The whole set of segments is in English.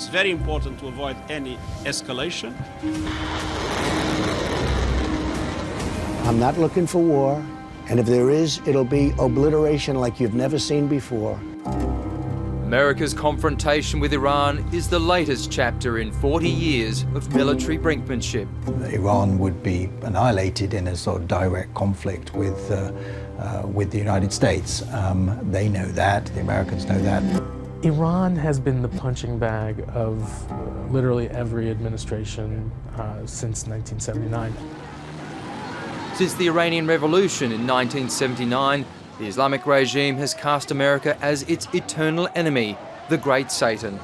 It's very important to avoid any escalation. I'm not looking for war, and if there is, it'll be obliteration like you've never seen before. America's confrontation with Iran is the latest chapter in 40 years of military brinkmanship. Iran would be annihilated in a sort of direct conflict with the United States. They know that, the Americans know that. Iran has been the punching bag of literally every administration since 1979. Since the Iranian Revolution in 1979, the Islamic regime has cast America as its eternal enemy, the Great Satan.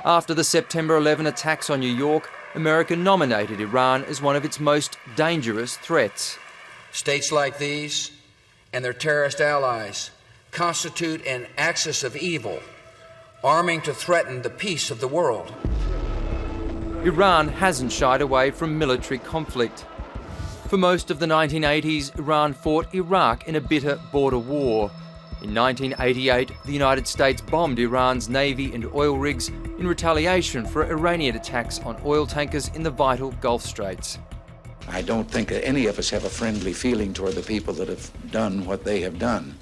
After the September 11 attacks on New York, America nominated Iran as one of its most dangerous threats. States like these and their terrorist allies constitute an axis of evil, arming to threaten the peace of the world. Iran hasn't shied away from military conflict. For most of the 1980s, Iran fought Iraq in a bitter border war. In 1988, the United States bombed Iran's navy and oil rigs in retaliation for Iranian attacks on oil tankers in the vital Gulf Straits. I don't think any of us have a friendly feeling toward the people that have done what they have done.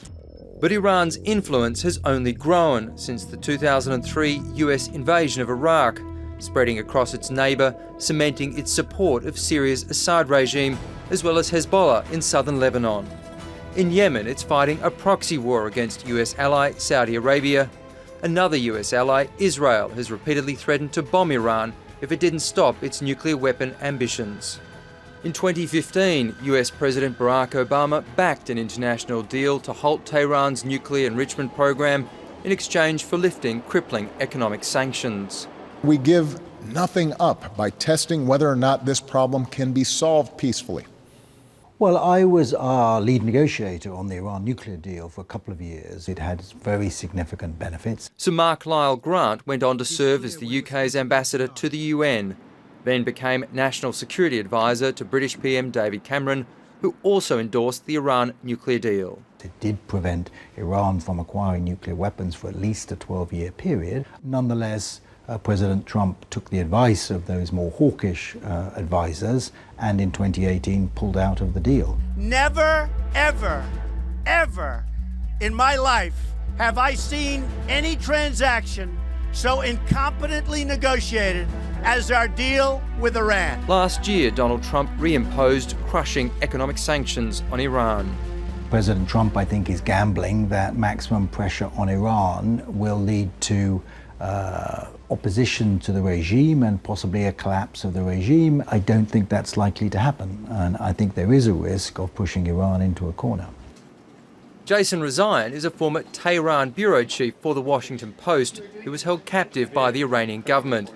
But Iran's influence has only grown since the 2003 US invasion of Iraq, spreading across its neighbour, cementing its support of Syria's Assad regime, as well as Hezbollah in southern Lebanon. In Yemen, it's fighting a proxy war against US ally Saudi Arabia. Another US ally, Israel, has repeatedly threatened to bomb Iran if it didn't stop its nuclear weapon ambitions. In 2015, US President Barack Obama backed an international deal to halt Tehran's nuclear enrichment program in exchange for lifting crippling economic sanctions. We give nothing up by testing whether or not this problem can be solved peacefully. Well, I was our lead negotiator on the Iran nuclear deal for a couple of years. It had very significant benefits. Sir Mark Lyle Grant went on to serve as the UK's ambassador to the UN, then became National Security Advisor to British PM David Cameron, who also endorsed the Iran nuclear deal. It did prevent Iran from acquiring nuclear weapons for at least a 12-year period. Nonetheless, President Trump took the advice of those more hawkish advisors and in 2018 pulled out of the deal. Never, ever, ever in my life have I seen any transaction so incompetently negotiated as our deal with Iran. Last year, Donald Trump reimposed crushing economic sanctions on Iran. President Trump, I think, is gambling that maximum pressure on Iran will lead to opposition to the regime and possibly a collapse of the regime. I don't think that's likely to happen, and I think there is a risk of pushing Iran into a corner. Jason Rezaian is a former Tehran bureau chief for The Washington Post who was held captive by the Iranian government.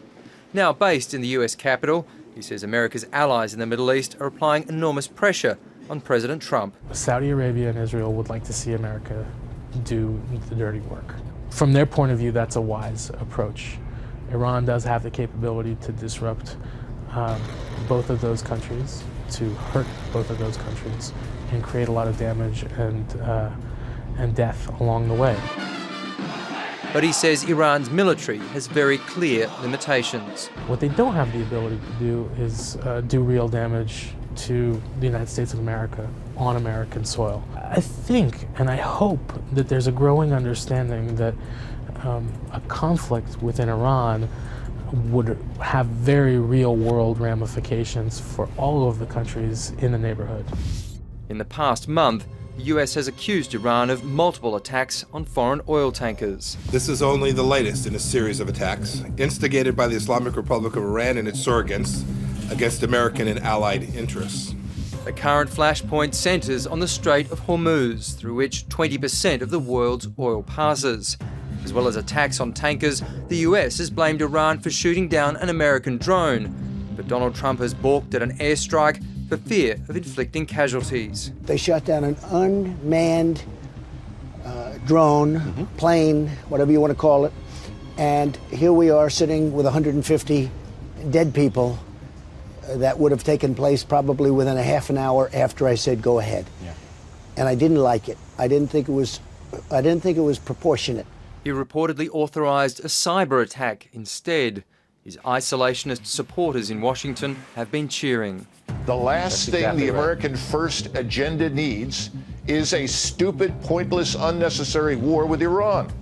Now based in the US Capitol, he says America's allies in the Middle East are applying enormous pressure on President Trump. Saudi Arabia and Israel would like to see America do the dirty work. From their point of view, that's a wise approach. Iran does have the capability to disrupt both of those countries, to hurt both of those countries, and create a lot of damage and death along the way. But he says Iran's military has very clear limitations. What they don't have the ability to do is do real damage to the United States of America on American soil. I think and I hope that there's a growing understanding that a conflict within Iran would have very real-world ramifications for all of the countries in the neighborhood. In the past month, the US has accused Iran of multiple attacks on foreign oil tankers. This is only the latest in a series of attacks instigated by the Islamic Republic of Iran and its surrogates against American and allied interests. The current flashpoint centres on the Strait of Hormuz, through which 20% of the world's oil passes. As well as attacks on tankers, the US has blamed Iran for shooting down an American drone. But Donald Trump has balked at an airstrike for fear of inflicting casualties. They shot down an unmanned drone, plane, whatever you want to call it. And here we are sitting with 150 dead people. That would have taken place probably within a half an hour after I said go ahead. Yeah. And I didn't like it. I didn't think it was proportionate. He reportedly authorised a cyber attack instead. His isolationist supporters in Washington have been cheering. The last thing the American First agenda needs is a stupid, pointless, unnecessary war with Iran.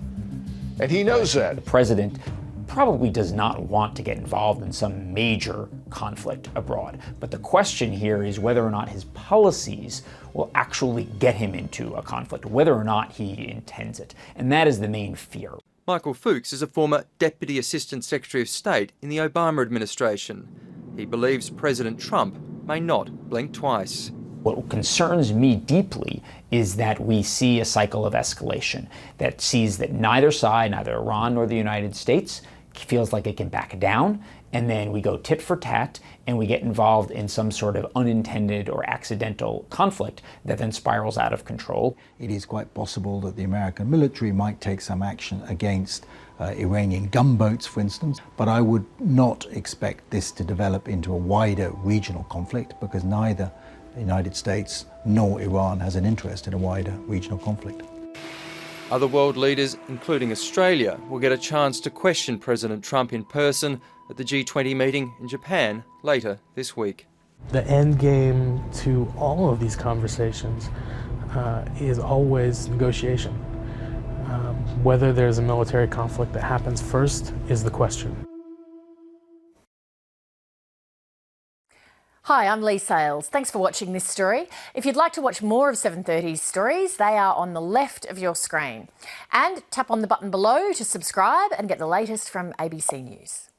And he knows that. The president probably does not want to get involved in some major conflict abroad. But the question here is whether or not his policies will actually get him into a conflict, whether or not he intends it. And that is the main fear. Michael Fuchs is a former Deputy Assistant Secretary of State in the Obama administration. He believes President Trump may not blink twice. What concerns me deeply is that we see a cycle of escalation that sees that neither side, neither Iran nor the United States, feels like it can back down, and then we go tit for tat and we get involved in some sort of unintended or accidental conflict that then spirals out of control. It is quite possible that the American military might take some action against Iranian gunboats, for instance, but I would not expect this to develop into a wider regional conflict because neither the United States nor Iran has an interest in a wider regional conflict. Other world leaders, including Australia, will get a chance to question President Trump in person at the G20 meeting in Japan later this week. The end game to all of these conversations is always negotiation. Whether there's a military conflict that happens first is the question. Hi, I'm Lee Sales. Thanks for watching this story. If you'd like to watch more of 730's stories, they are on the left of your screen. And tap on the button below to subscribe and get the latest from ABC News.